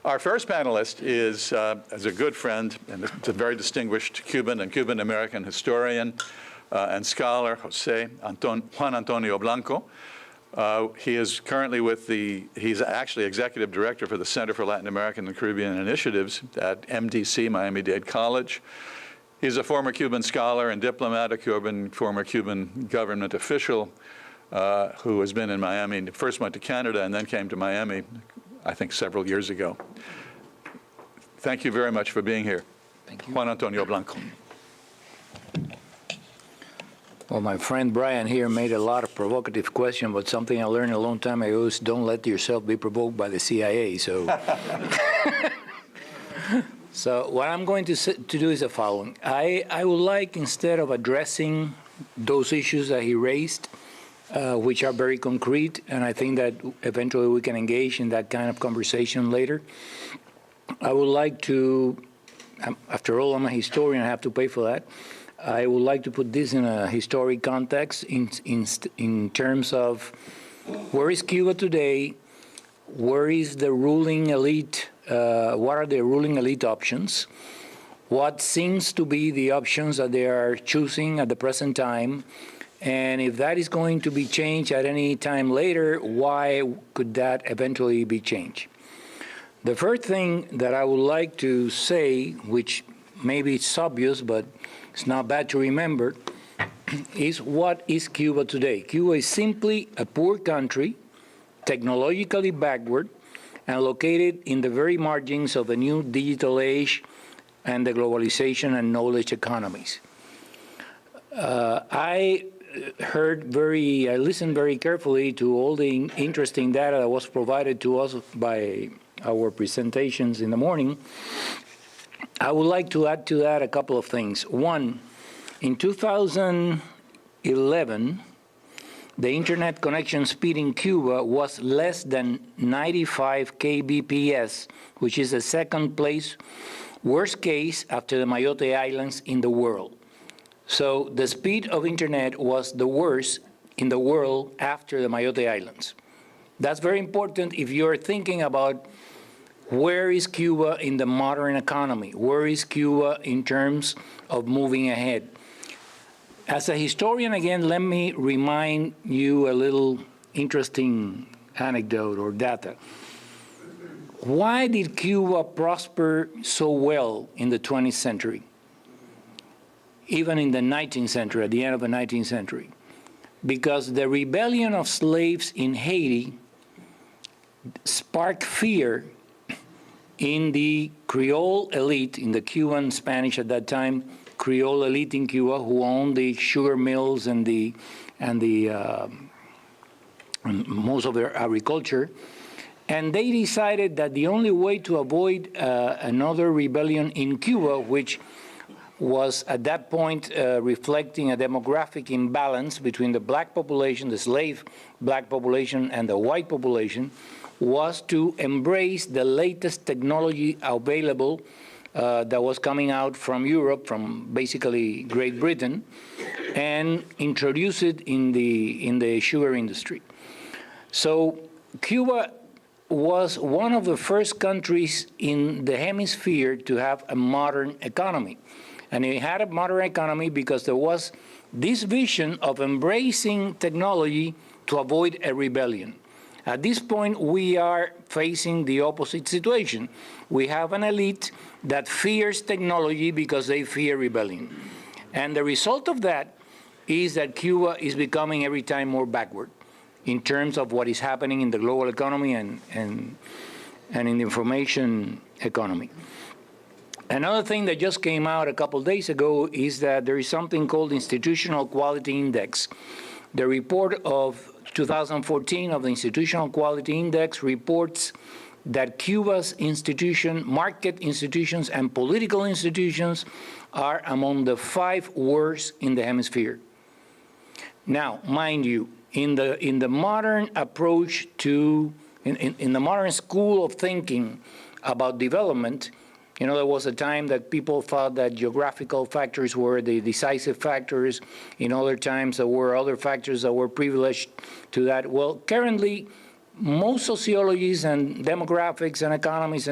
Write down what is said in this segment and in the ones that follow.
Our first panelist is a good friend, and it's a very distinguished Cuban and Cuban-American historian and scholar, Juan Antonio Blanco. He is currently he's actually executive director for the Center for Latin American and Caribbean Initiatives at MDC, Miami-Dade College. He's a former Cuban scholar and diplomat, former Cuban government official who has been in Miami, first went to Canada and then came to Miami, I think several years ago. Thank you very much for being here. Thank you. Juan Antonio Blanco. Well, my friend Brian here made a lot of provocative questions, but something I learned a long time ago is don't let yourself be provoked by the CIA. So, so what I'm going to do is the following. I would like, instead of addressing those issues that he raised, which are very concrete, and I think that eventually we can engage in that kind of conversation later, I would like to, after all, I'm a historian, I have to pay for that. I would like to put this in a historic context in terms of where is Cuba today, where is the ruling elite, what are the ruling elite options, what seems to be the options that they are choosing at the present time, and if that is going to be changed at any time later, why could that eventually be changed? The first thing that I would like to say, which maybe it's obvious, but it's not bad to remember, is what is Cuba today? Cuba is simply a poor country, technologically backward, and located in the very margins of a new digital age and the globalization and knowledge economies. I listened very carefully to all the interesting data that was provided to us by our presentations in the morning. I would like to add to that a couple of things. One, in 2011, the internet connection speed in Cuba was less than 95 kbps, which is the second place, worst case after the Mayotte Islands in the world. So the speed of internet was the worst in the world after the Mayotte Islands. That's very important if you're thinking about where is Cuba in the modern economy? Where is Cuba in terms of moving ahead? As a historian, again, let me remind you a little interesting anecdote or data. Why did Cuba prosper so well in the 20th century? Even in the 19th century, at the end of the 19th century? Because the rebellion of slaves in Haiti sparked fear in the Creole elite, in the Cuban Spanish at that time, Creole elite in Cuba, who owned the sugar mills and most of their agriculture, and they decided that the only way to avoid another rebellion in Cuba, which was at that point reflecting a demographic imbalance between the black population, the slave black population, and the white population, was to embrace the latest technology available that was coming out from Europe, from basically Great Britain, and introduce it in the sugar industry. So Cuba was one of the first countries in the hemisphere to have a modern economy. And it had a modern economy because there was this vision of embracing technology to avoid a rebellion. At this point, we are facing the opposite situation. We have an elite that fears technology because they fear rebellion. And the result of that is that Cuba is becoming every time more backward in terms of what is happening in the global economy and in the information economy. Another thing that just came out a couple days ago is that there is something called Institutional Quality Index. The report of 2014 of the Institutional Quality Index reports that Cuba's market institutions and political institutions are among the 5 worst in the hemisphere. Now, mind you, in the modern approach to, in the modern school of thinking about development, you know, there was a time that people thought that geographical factors were the decisive factors. In other times, there were other factors that were privileged to that. Well, currently, most sociologists and demographics and economists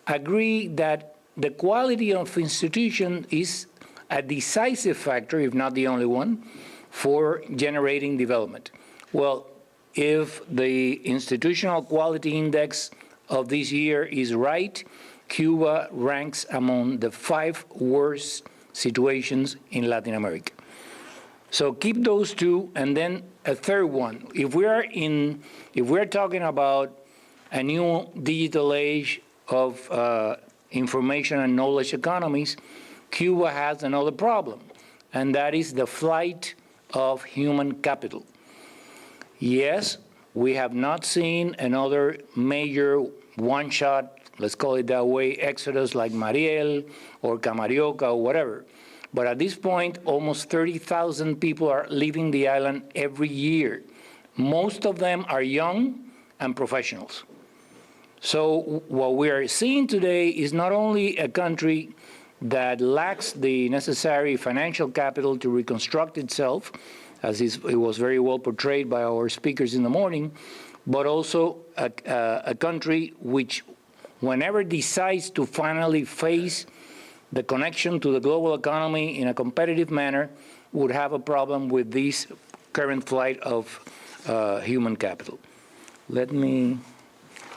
agree that the quality of institution is a decisive factor, if not the only one, for generating development. Well, if the institutional quality index of this year is right, Cuba ranks among the 5 worst situations in Latin America. So keep those two, and then a third one. If we're talking about a new digital age of information and knowledge economies, Cuba has another problem, and that is the flight of human capital. Yes, we have not seen another major one-shot, let's call it that way, exodus like Mariel or Camarioca or whatever. But at this point, almost 30,000 people are leaving the island every year. Most of them are young and professionals. So what we are seeing today is not only a country that lacks the necessary financial capital to reconstruct itself, as it was very well portrayed by our speakers in the morning, but also a country which, whenever decides to finally face the connection to the global economy in a competitive manner, would have a problem with this current flight of human capital.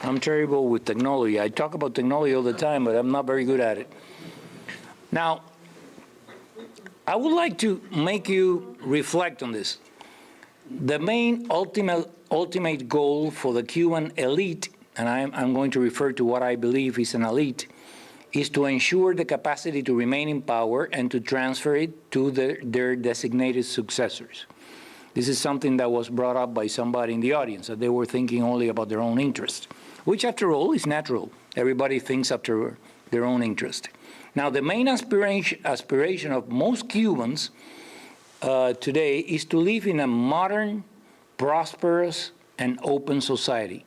I'm terrible with technology. I talk about technology all the time, but I'm not very good at it. Now, I would like to make you reflect on this. The main ultimate goal for the Cuban elite, and I'm going to refer to what I believe is an elite, is to ensure the capacity to remain in power and to transfer it to their designated successors. This is something that was brought up by somebody in the audience, that they were thinking only about their own interest, which after all is natural. Everybody thinks after their own interest. Now, the main aspiration of most Cubans today is to live in a modern, prosperous, and open society.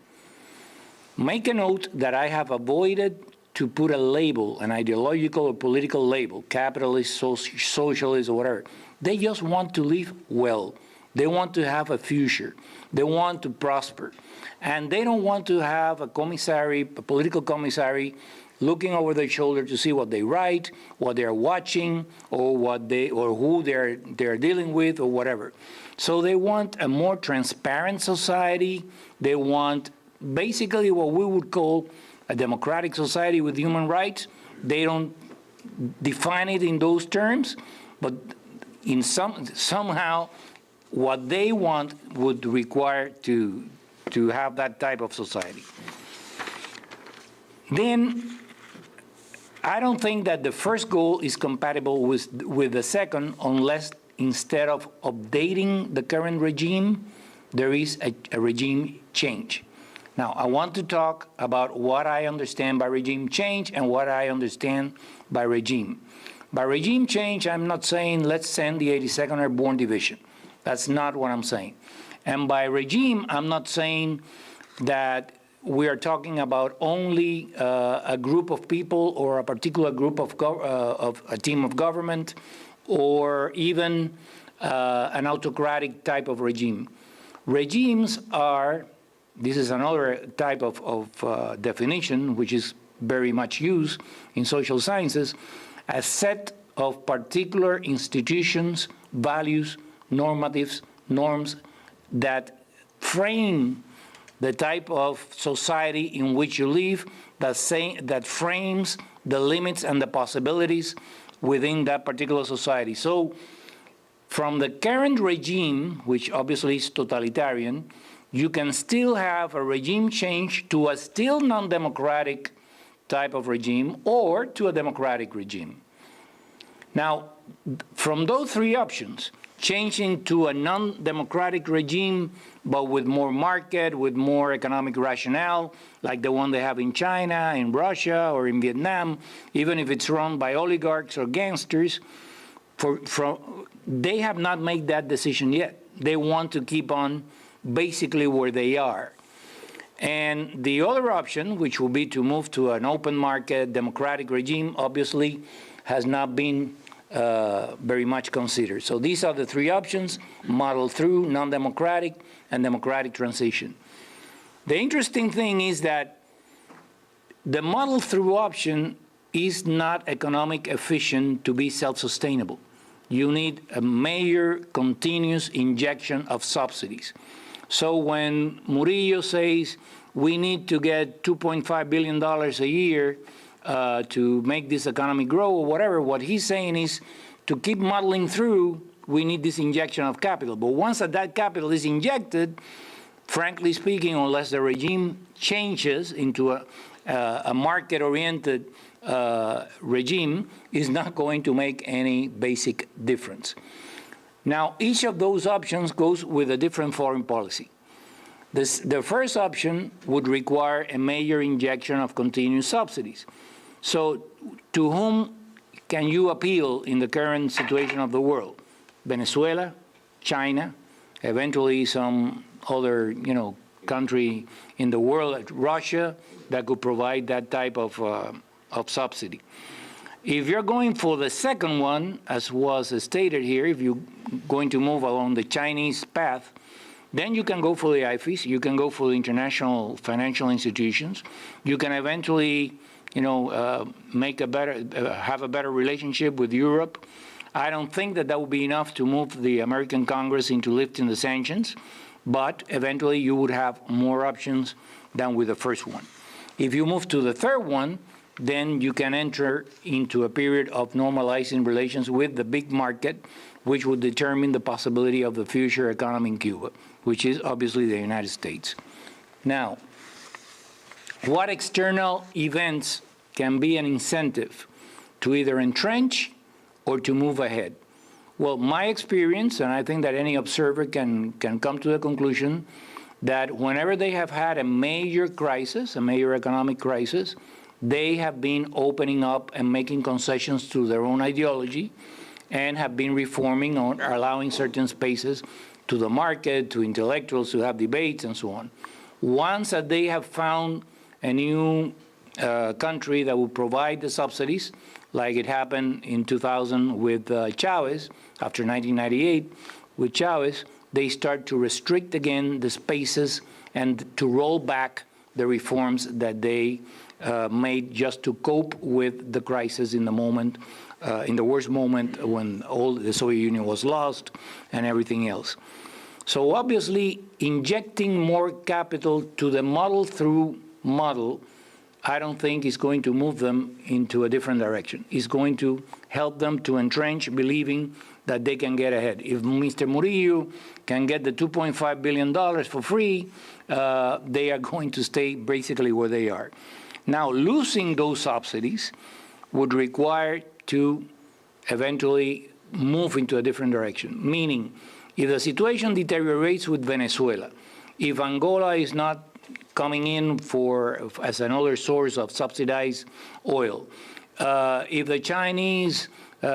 Make a note that I have avoided to put a label, an ideological or political label, capitalist, socialist, or whatever. They just want to live well. They want to have a future. They want to prosper. And they don't want to have a political commissary, looking over their shoulder to see what they write, what they're watching, or who they're dealing with, or whatever. So they want a more transparent society. They want basically what we would call a democratic society with human rights. They don't define it in those terms, but somehow what they want would require to have that type of society. Then I don't think that the first goal is compatible with the second, unless instead of updating the current regime, there is a regime change. Now, I want to talk about what I understand by regime change and what I understand by regime. By regime change, I'm not saying let's send the 82nd Airborne Division. That's not what I'm saying. And by regime, I'm not saying that we are talking about only a group of people or a particular group of a team of government, or even an autocratic type of regime. Regimes are, this is another type of definition which is very much used in social sciences, a set of particular institutions, values, normatives, norms that frame the type of society in which you live, that frames the limits and the possibilities within that particular society. So from the current regime, which obviously is totalitarian, you can still have a regime change to a still non-democratic type of regime or to a democratic regime. Now, from those three options, changing to a non-democratic regime, but with more market, with more economic rationale, like the one they have in China, in Russia, or in Vietnam, even if it's run by oligarchs or gangsters, they have not made that decision yet. They want to keep on basically where they are. And the other option, which will be to move to an open market, democratic regime, obviously has not been very much considered. So these are the three options: model through, non-democratic, and democratic transition. The interesting thing is that the model through option is not economic efficient to be self-sustainable. You need a major continuous injection of subsidies. So when Murillo says we need to get $2.5 billion a year to make this economy grow or whatever, what he's saying is to keep modeling through, we need this injection of capital. But once that capital is injected, frankly speaking, unless the regime changes into a market-oriented regime, is not going to make any basic difference. Now, each of those options goes with a different foreign policy. The first option would require a major injection of continuous subsidies. So to whom can you appeal in the current situation of the world? Venezuela, China, eventually some other country in the world, like Russia, that could provide that type of subsidy. If you're going for the second one, as was stated here, if you're going to move along the Chinese path, then you can go for the IFIs, you can go for the international financial institutions, you can eventually, make have a better relationship with Europe. I don't think that would be enough to move the American Congress into lifting the sanctions, but eventually you would have more options than with the first one. If you move to the third one, then you can enter into a period of normalizing relations with the big market, which would determine the possibility of the future economy in Cuba, which is obviously the United States. Now, what external events can be an incentive to either entrench or to move ahead? Well, my experience, and I think that any observer can come to the conclusion, that whenever they have had a major crisis, a major economic crisis, they have been opening up and making concessions to their own ideology and have been reforming or allowing certain spaces to the market, to intellectuals, to have debates, and so on. Once that they have found a new country that will provide the subsidies, like it happened in 2000 with Chavez, after 1998 with Chavez, they start to restrict again the spaces and to roll back the reforms that they made just to cope with the crisis in the moment, in the worst moment when all the Soviet Union was lost and everything else. So obviously, injecting more capital to the model through model, I don't think is going to move them into a different direction. It's going to help them to entrench, believing that they can get ahead. If Mr. Murillo can get the $2.5 billion for free, they are going to stay basically where they are. Now, losing those subsidies would require to eventually move into a different direction, meaning if the situation deteriorates with Venezuela, if Angola is not coming in as another source of subsidized oil, if the Chinese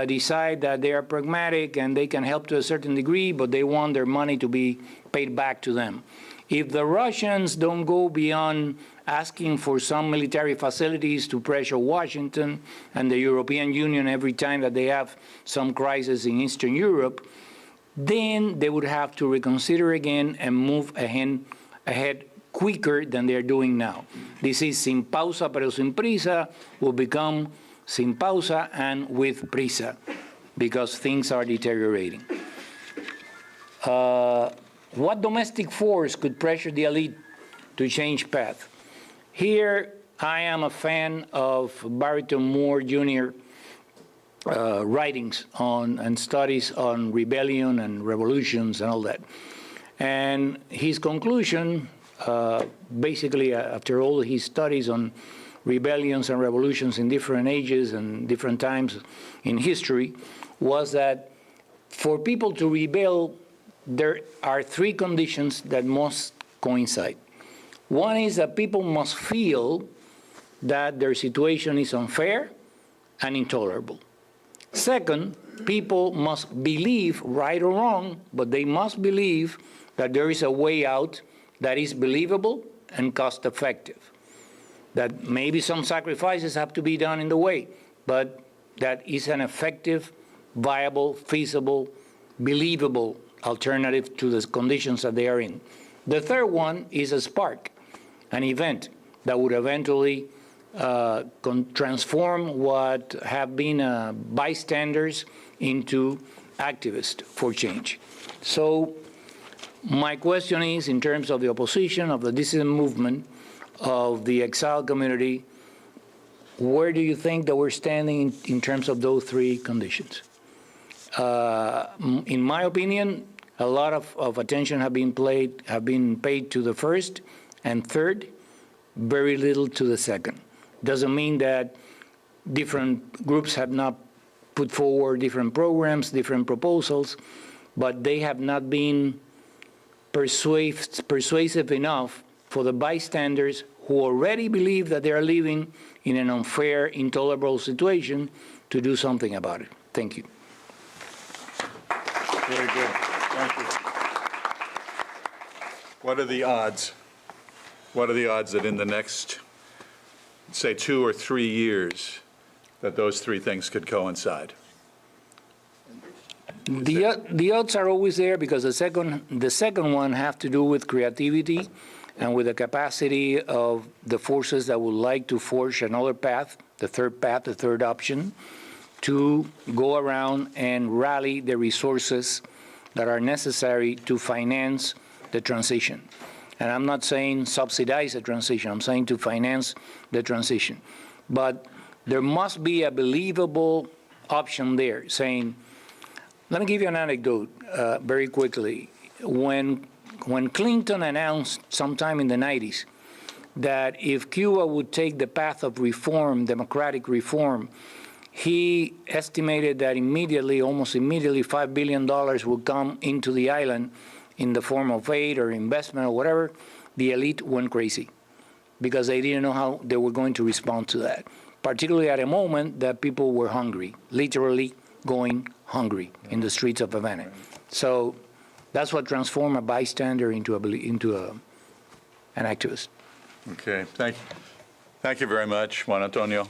decide that they are pragmatic and they can help to a certain degree, but they want their money to be paid back to them, if the Russians don't go beyond asking for some military facilities to pressure Washington and the European Union every time that they have some crisis in Eastern Europe, then they would have to reconsider again and move ahead quicker than they're doing now. This is sin pausa pero sin prisa will become sin pausa and with prisa because things are deteriorating. What domestic force could pressure the elite to change path? Here, I am a fan of Barrington Moore Jr. Writings on and studies on rebellion and revolutions and all that. And his conclusion, basically after all his studies on rebellions and revolutions in different ages and different times in history, was that for people to rebel, there are three conditions that must coincide. One is that people must feel that their situation is unfair and intolerable. Second, people must believe, right or wrong, but they must believe that there is a way out that is believable and cost-effective, that maybe some sacrifices have to be done in the way, but that is an effective, viable, feasible, believable alternative to the conditions that they are in. The third one is a spark. an event that would eventually transform what have been bystanders into activists for change. So my question is, in terms of the opposition, of the dissident movement, of the exiled community, where do you think that we're standing in terms of those three conditions? In my opinion, a lot of attention have been paid to the first and third, very little to the second. Doesn't mean that different groups have not put forward different programs, different proposals, but they have not been persuasive enough for the bystanders who already believe that they are living in an unfair, intolerable situation to do something about it. Thank you. Very good. Thank you. What are the odds? What are the odds that in the next, say, 2 or 3 years, that those three things could coincide? The odds are always there because the second one have to do with creativity and with the capacity of the forces that would like to forge another path, the third option, to go around and rally the resources that are necessary to finance the transition. And I'm not saying subsidize the transition, I'm saying to finance the transition. But there must be a believable option there, saying, let me give you an anecdote very quickly. When Clinton announced sometime in the 90s that if Cuba would take the path of reform, democratic reform, he estimated that almost immediately, $5 billion would come into the island in the form of aid or investment or whatever. The elite went crazy because they didn't know how they were going to respond to that, particularly at a moment that people were hungry, literally going hungry in the streets of Havana. So that's what transformed a bystander into an activist. Okay, thank you very much, Juan Antonio.